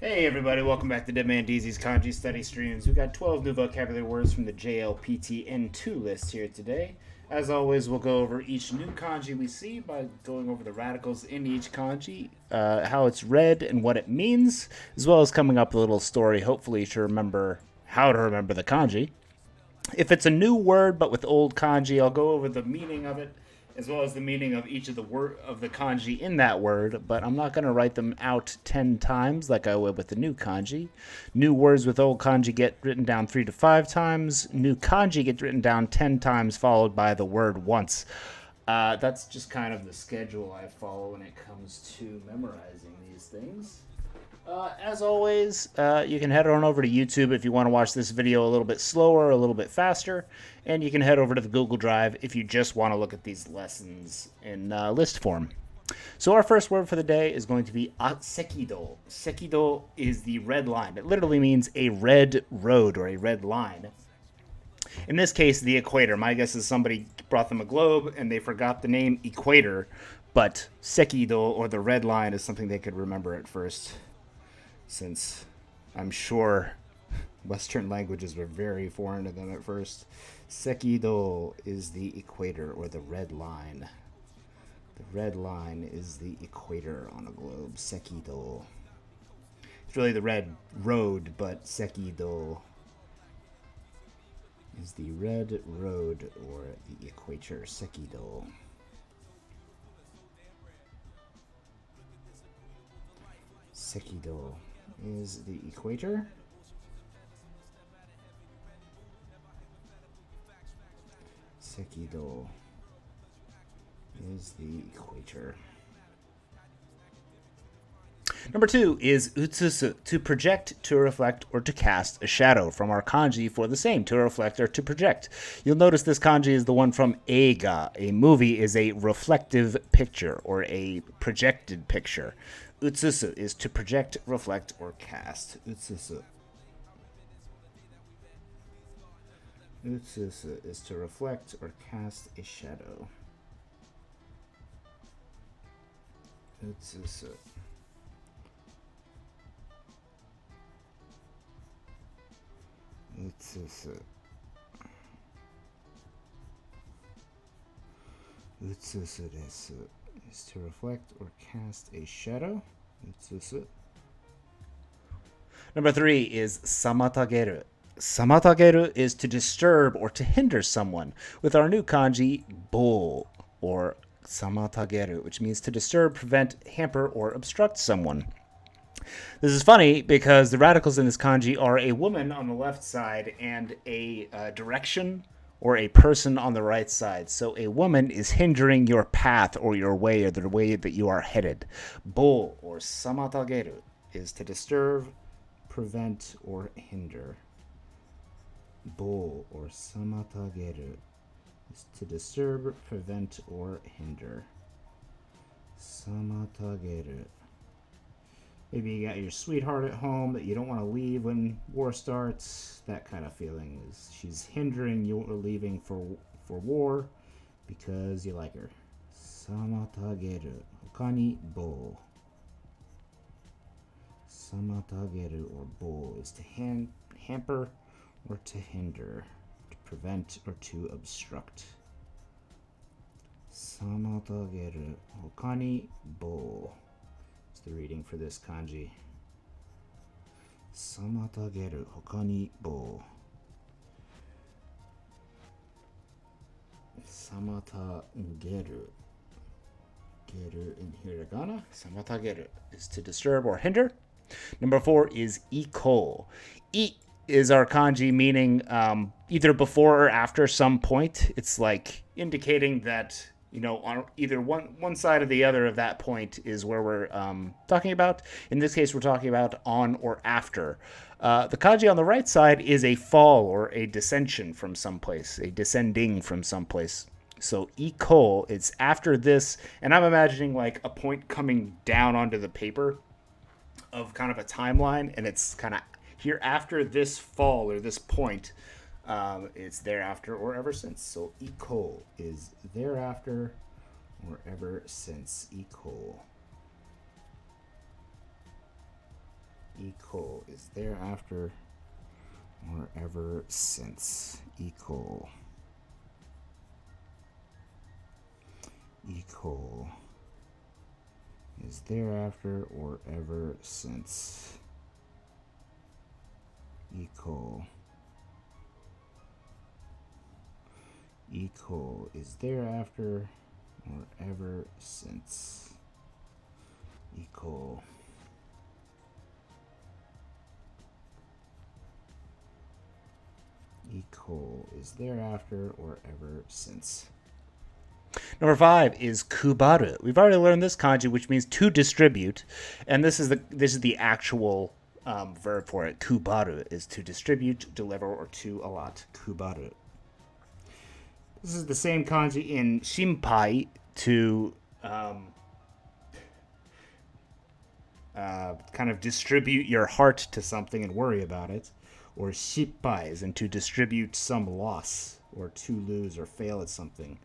Hey everybody, welcome back to Dead Man DZ's Kanji Study Streams. We got 12 new vocabulary words from the JLPT N2 list here today. As always, we'll go over each new kanji we see by going over the radicals in each kanji, how it's read and what it means, as well as coming up with a little story, hopefully to remember how to remember the kanji. If it's a new word but with old kanji, I'll go over the meaning of it as well as the meaning of each of the word of the kanji in that word, but I'm not going to write them out 10 times like I would with the new kanji. New words with old kanji get written down 3 to 5 times. New kanji get written down 10 times followed by the word once. That's just kind of the schedule I follow when it comes to memorizing these things. As always, you can head on over to YouTube if you want to watch this video a little bit slower, a little bit faster, and you can head over to the Google Drive if you just want to look at these lessons in list form. So our first word for the day is going to be sekido. Sekido is the red line. It literally means a red road or a red line. In this case, the equator. My guess is somebody brought them a globe and they forgot the name equator, but sekido or the red line is something they could remember at first, since I'm sure Western languages were very foreign to them at first. Sekido is the equator or the red line. The red line is the equator on a globe. Sekido. It's really the red road, but Sekido is the red road or the equator. Sekido. Sekido is the equator. Sekido is the equator. Number 2 is utsusu, to project, to reflect, or to cast a shadow, from our kanji for the same, to reflect or to project. You'll notice this kanji is the one from eiga. A movie is a reflective picture or a projected picture. Utsusu is to project, reflect, or cast. Utsusu. Utsusu is to reflect or cast a shadow. Utsusu. Utsusu. Utsusu desu is to reflect or cast a shadow. Utsusu. Number 3 is samatageru. Samatageru is to disturb or to hinder someone, with our new kanji bo or samatageru, which means to disturb, prevent, hamper, or obstruct someone. This is funny because the radicals in this kanji are a woman on the left side and a direction or a person on the right side. So a woman is hindering your path or your way or the way that you are headed. Bo or samatageru is to disturb, prevent, or hinder. Bo or samatageru is to disturb, prevent, or hinder. Samatageru. Maybe you got your sweetheart at home that you don't want to leave when war starts. That kind of feeling is she's hindering you leaving for war because you like her. Samatageru. Hokani bo. Samatageru or bo is to hamper or to hinder, to prevent or to obstruct. Samatageru. Hokani bo. The reading for this kanji. Samatageru hokani bo. Samatageru. Geru in hiragana. Samatageru is to disturb or hinder. Number 4 is iko. I is our kanji meaning either before or after some point. It's like indicating that, you know, on either one side or the other of that point is where we're talking about. In this case, we're talking about on or after. The kanji on the right side is a fall or a descension from someplace, a descending from someplace. So iko, it's after this, and I'm imagining like a point coming down onto the paper of kind of a timeline, and it's kind of here after this fall or this point. It's thereafter or ever since. So iko is thereafter or ever since. Iko. Iko is thereafter or ever since. Iko. Iko is thereafter or ever since. Iko. Iko is thereafter or ever since. Iko. Iko is thereafter or ever since. Number 5 is kubaru. We've already learned this kanji, which means to distribute, and this is the actual verb for it. Kubaru is to distribute, deliver, or to allot. Kubaru. This is the same kanji in shinpai, to kind of distribute your heart to something and worry about it, or shippai is and to distribute some loss or to lose or fail at something.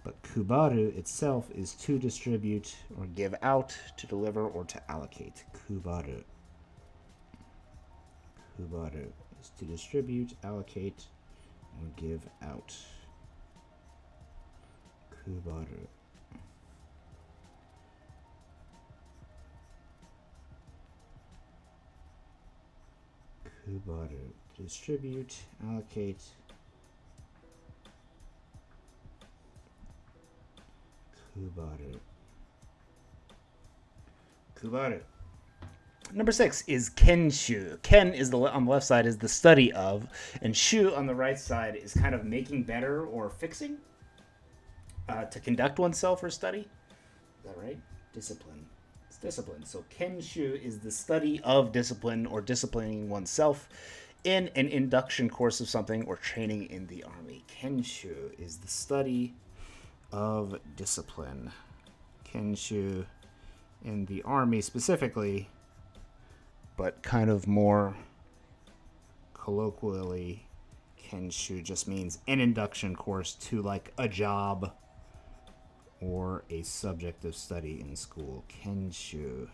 But kubaru itself is to distribute or give out, to deliver, or to allocate. Kubaru. Kubaru is to distribute, allocate, or give out. Kubaru. Kubaru. Distribute, allocate. Kubaru. Kubaru. Number 6 is kenshu. Ken is on the left side is the study of, and shu on the right side is kind of making better or fixing. To conduct oneself or study. Is that right? Discipline. It's discipline. So kenshu is the study of discipline or disciplining oneself in an induction course of something or training in the army. Kenshu is the study of discipline. Kenshu in the army specifically, but kind of more colloquially, kenshu just means an induction course to like a job or a subject of study in school. Kenshu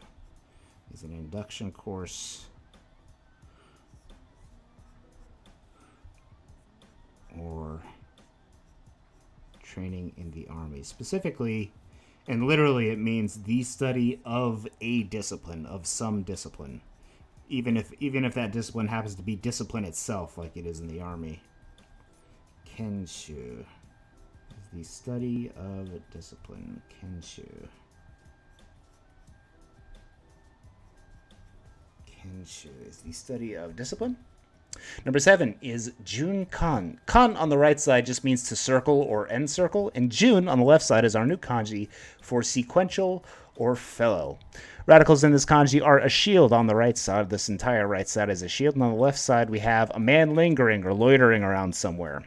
is an induction course or training in the army. Specifically, and literally it means the study of a discipline, of some discipline. Even if that discipline happens to be discipline itself, like it is in the army. Kenshu is the study of a discipline. Kenshu. Kenshu is the study of discipline. Number 7 is Jun-kan. Kan on the right side just means to circle or encircle, and Jun on the left side is our new kanji for sequential or fellow. Radicals in this kanji are a shield on the right side. This entire right side is a shield, and on the left side we have a man lingering or loitering around somewhere.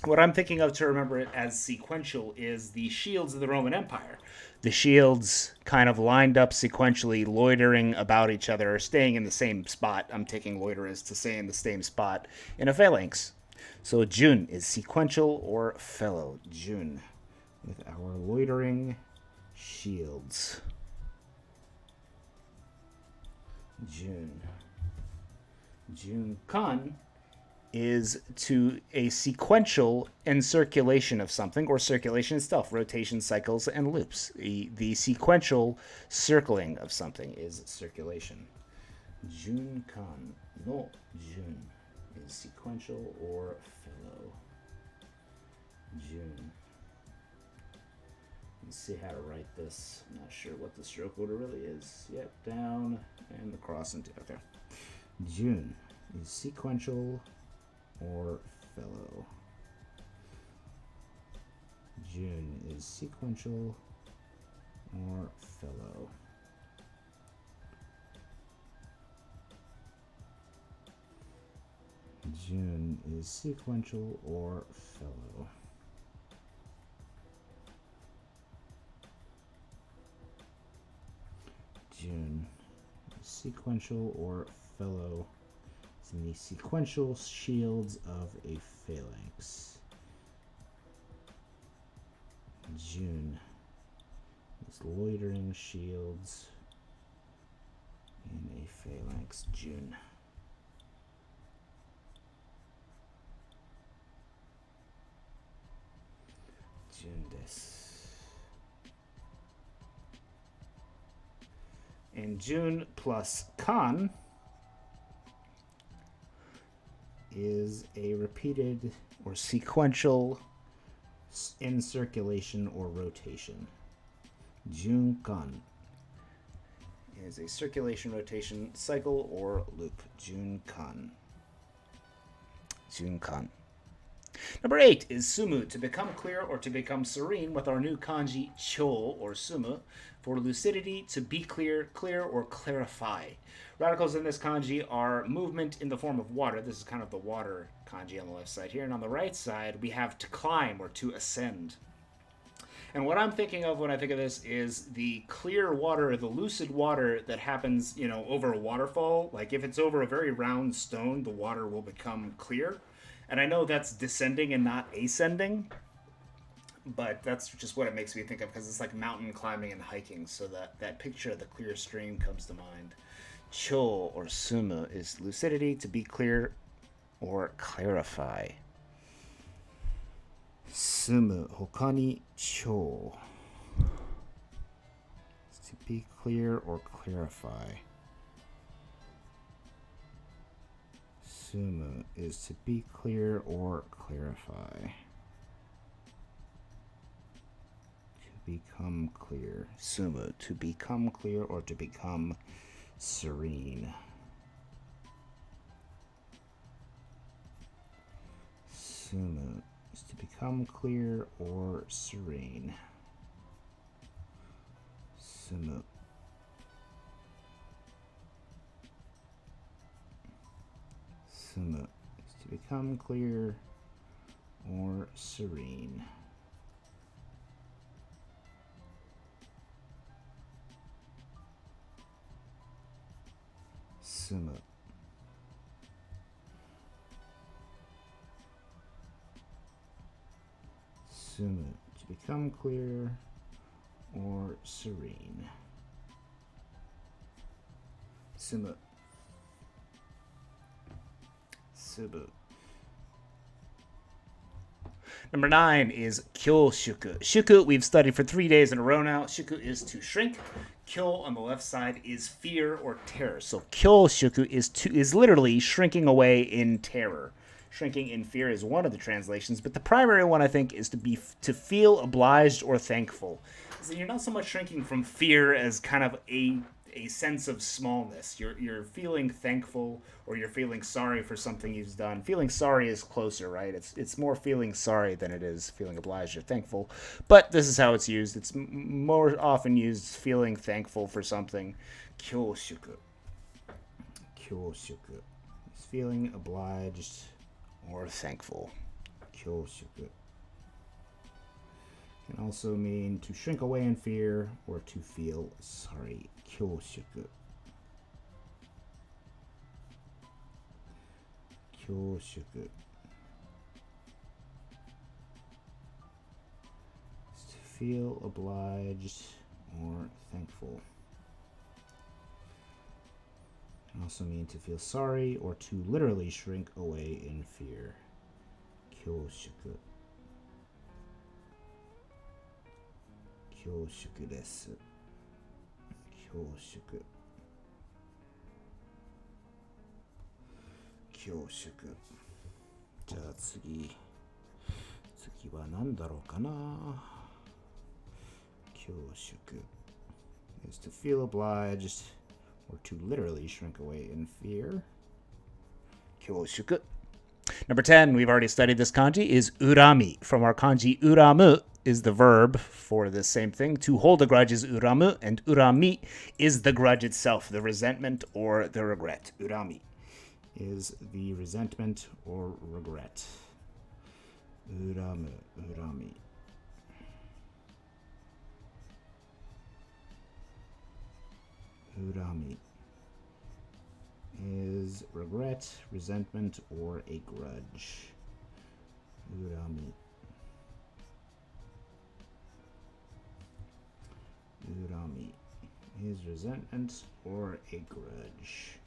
What I'm thinking of to remember it as sequential is the shields of the Roman Empire. The shields kind of lined up sequentially, loitering about each other, staying in the same spot. I'm taking loiter as to stay in the same spot in a phalanx. So Jun is sequential or fellow. Jun with our loitering shields. Jun. Jun-kan is to a sequential encirculation of something, or circulation itself, rotation, cycles, and loops. The sequential circling of something is circulation. Jun-kan no Jun is sequential or fellow. Jun. Let's see how to write this. I'm not sure what the stroke order really is. Yep, down and the cross into. Okay. Jun is sequential or fellow. Jun is sequential or fellow. Jun is sequential or fellow. Jun is sequential or fellow. In the sequential shields of a phalanx. Jun is loitering shields in a phalanx. next June. June desu. And June plus kan is a repeated or sequential in circulation or rotation. Junkan is a circulation rotation cycle or loop. Junkan. Junkan. Number 8 is sumu, to become clear or to become serene, with our new kanji chou or sumu for lucidity, to be clear, clear, or clarify. Radicals in this kanji are movement in the form of water. This is kind of the water kanji on the left side here. And on the right side, we have to climb or to ascend. And what I'm thinking of when I think of this is the clear water, the lucid water that happens, over a waterfall. Like if it's over a very round stone, the water will become clear. And I know that's descending and not ascending, but that's just what it makes me think of, because it's like mountain climbing and hiking. So that picture of the clear stream comes to mind. Cho or sumu is lucidity, to be clear or clarify. Sumu hokani cho, to be clear or clarify. Sumu is to be clear or clarify. To become clear. Sumu, to become clear or to become serene. Sumu is to become clear or serene. Sumu. Sumu is to become clear or serene. Sumu. Sumu, to become clear or serene. Sumu. Subu. Number 9 is kyoshuku. Shuku we've studied for 3 days in a row now. Shuku is to shrink. Kyo on the left side is fear or terror. So kyoshuku is literally shrinking away in terror. Shrinking in fear is one of the translations, but the primary one I think is to feel obliged or thankful. So you're not so much shrinking from fear as kind of a sense of smallness. You're feeling thankful, or you're feeling sorry for something you've done. Feeling sorry is closer, right? It's more feeling sorry than it is feeling obliged or thankful. But this is how it's used. It's more often used feeling thankful for something. Kyoshuku. Kyoshuku is feeling obliged or thankful. Kyoshuku can also mean to shrink away in fear or to feel sorry. Kyoshuku. Kyoshuku is to feel obliged or thankful. Can also mean to feel sorry or to literally shrink away in fear. Kyoshuku. Kyoshuku desu. Kyoshuku. Kyoshuku. じゃあ次は何だろうかな。Kyoshuku is to feel obliged or to literally shrink away in fear. Kyoshuku. Number 10, we've already studied this kanji, is urami. From our kanji, uramu is the verb for the same thing. To hold a grudge is uramu, and urami is the grudge itself, the resentment or the regret. Urami is the resentment or regret. Uramu, urami. Urami is regret, resentment, or a grudge. Urami. Urami is resentment or a grudge.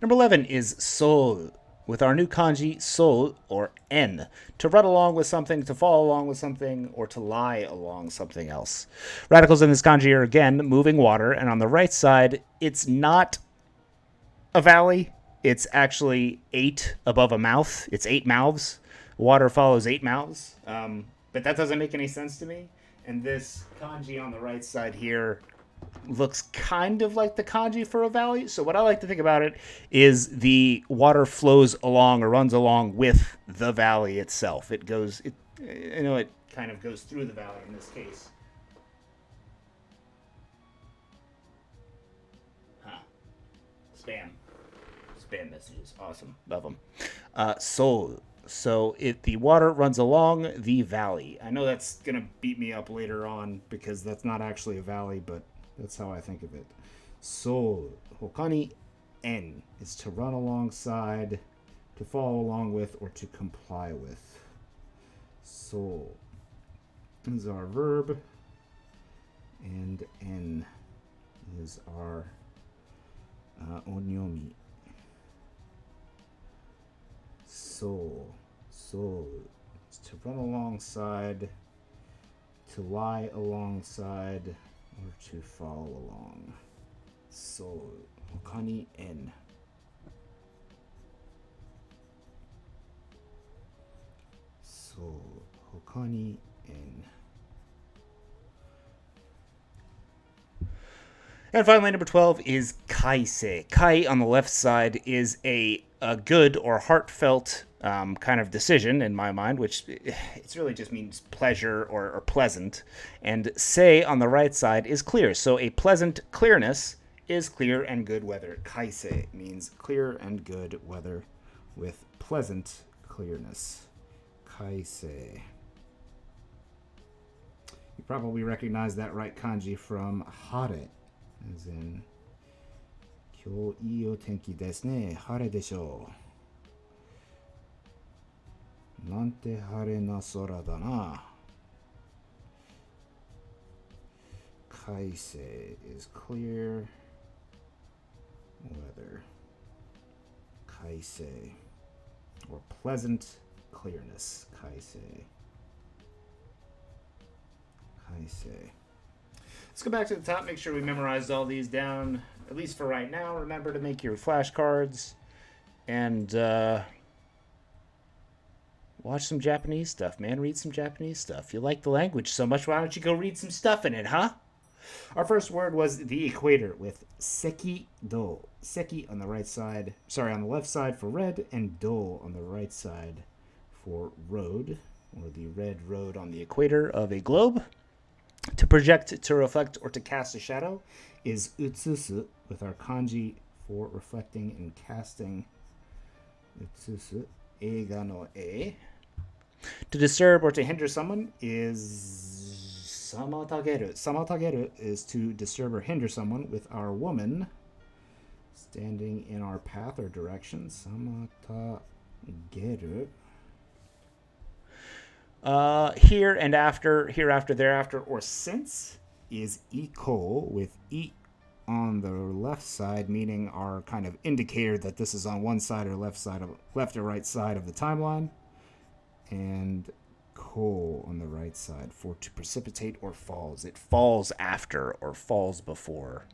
Number 11 is soul, with our new kanji soul, or en, to run along with something, to fall along with something, or to lie along something else. Radicals in this kanji are again moving water, and on the right side, it's not a valley. It's actually 8 above a mouth. It's 8 mouths. Water follows 8 mouths. But that doesn't make any sense to me. And this kanji on the right side here looks kind of like the kanji for a valley. So what I like to think about it is the water flows along or runs along with the valley itself. It kind of goes through the valley in this case. Huh. Spam messages. Awesome. Love them. Soul. So the water runs along the valley. I know that's going to beat me up later on because that's not actually a valley, but that's how I think of it. Soul. Hokani en is to run alongside, to follow along with, or to comply with. Soul is our verb, and en is our onyomi. Soul is to run alongside, to lie alongside, or to follow along. Soul, hokani en. Soul, hokani en. And finally, number 12 is kaise. Kai on the left side is a good or heartfelt kind of decision in my mind, which it really just means pleasure or pleasant. And sei on the right side is clear. So a pleasant clearness is clear and good weather. Kaise means clear and good weather with pleasant clearness. Kaise. You probably recognize that right kanji from hare, as in 今日いいお天気ですね。晴れでしょう。なんて晴れな空だな。Kaise is clear weather. Kaise, or pleasant clearness. Kaise. Kaise. Let's go back to the top, make sure we memorized all these down, at least for right now. Remember to make your flashcards and watch some Japanese stuff, man. Read some Japanese stuff. You like the language so much, why don't you go read some stuff in it, huh? Our first word was the equator with seki do. Seki on the right side, on the left side for red, and do on the right side for road, or the red road on the equator of a globe. To project, to reflect, or to cast a shadow is utsusu, with our kanji for reflecting and casting. Utsusu, eiga no e. To disturb or to hinder someone is samatageru. Samatageru is to disturb or hinder someone with our woman standing in our path or direction. Samatageru. Here and after, hereafter, thereafter, or since is iko, with i on the left side, meaning our kind of indicator that this is on one side or left or right side of the timeline, and ko on the right side for to precipitate or falls. It falls after or falls before,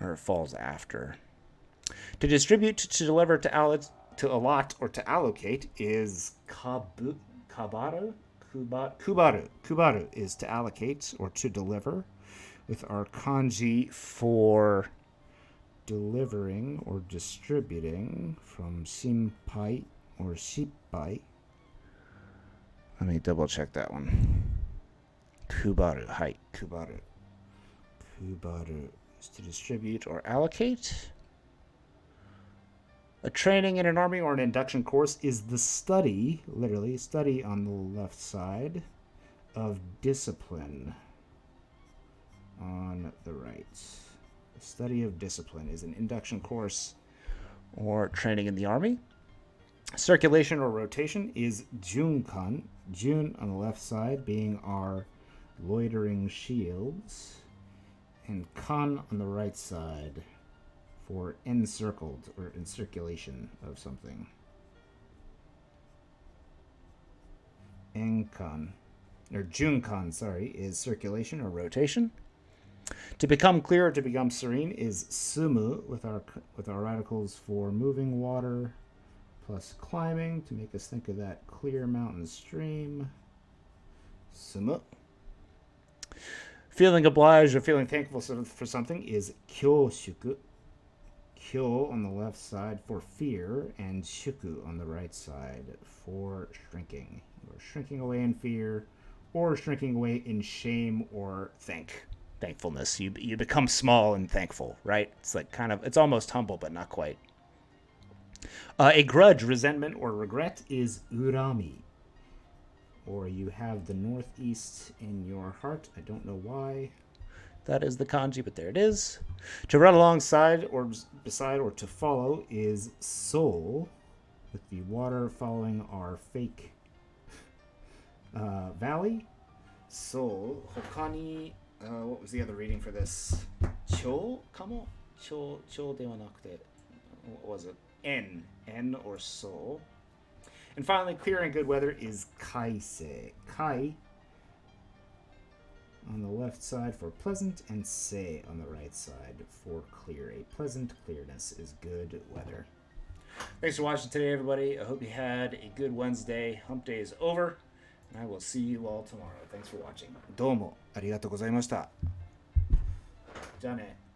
or falls after. To distribute, to deliver, to allot, or to allocate is kubaru. Kubaru is to allocate or to deliver, with our kanji for delivering or distributing from shinpai or shippai. Let me double check that one. Kubaru. Hi, kubaru. Kubaru is to distribute or allocate. A training in an army or an induction course is the study, literally, study on the left side, of discipline on the right. The study of discipline is an induction course or training in the army. Circulation or rotation is junkan, jun on the left side being our loitering shields, And kan on the right side for encircled or in circulation of something. Enkan, or junkan, sorry, is circulation or rotation. To become clear or to become serene is sumu with our radicals for moving water plus climbing to make us think of that clear mountain stream. Sumu. Feeling obliged or feeling thankful for something is kyoshuku. Kyo on the left side for fear, and shuku on the right side for shrinking. Or shrinking away in fear, or shrinking away in shame or thankfulness. You become small and thankful, right? It's like it's almost humble, but not quite. A grudge, resentment, or regret is urami. Or you have the northeast in your heart. I don't know why that is the kanji, but there it is. To run alongside or beside or to follow is soul, with the water following our fake valley. Soul. Hokani, what was the other reading for this? Cho? Kamo? Cho de wa nakute. What was it? N or soul. And finally, clear and good weather is kaise. Kai on the left side for pleasant, and sei on the right side for clear. A pleasant clearness is good weather. Thanks for watching today, everybody. I hope you had a good Wednesday. Hump day is over, and I will see you all tomorrow. Thanks for watching. どうもありがとうございました。じゃあね。